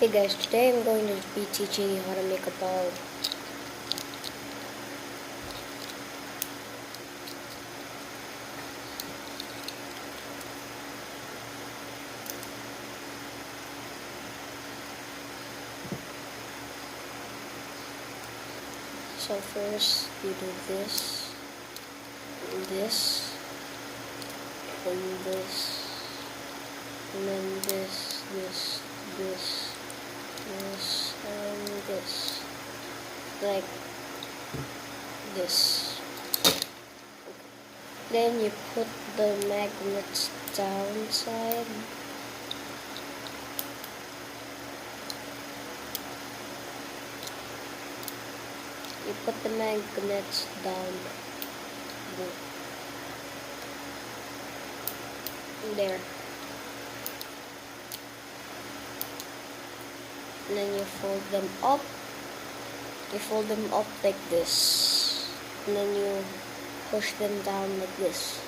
Hey guys, today I'm going to be teaching you how to make a ball. So first you do this, and this, and then this, and this. Like this. Then you put the magnets downside. You put the magnets down there. And then you fold them up. You fold them up like this. And then you push them down like this.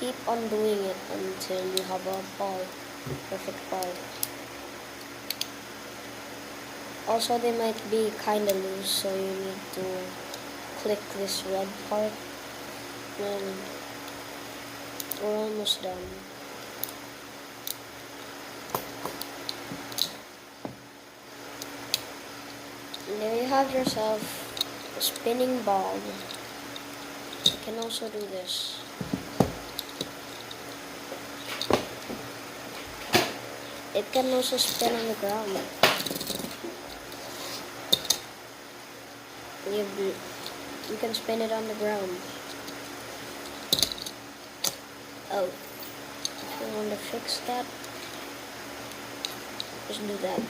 Keep on doing it until you have a ball. Perfect ball. Also, they might be kinda loose, so you need to click this red part. And we're almost done. And there you have yourself a spinning ball. You can also do this. It can also spin on the ground. You can spin it on the ground. Oh, if you want to fix that, just do that.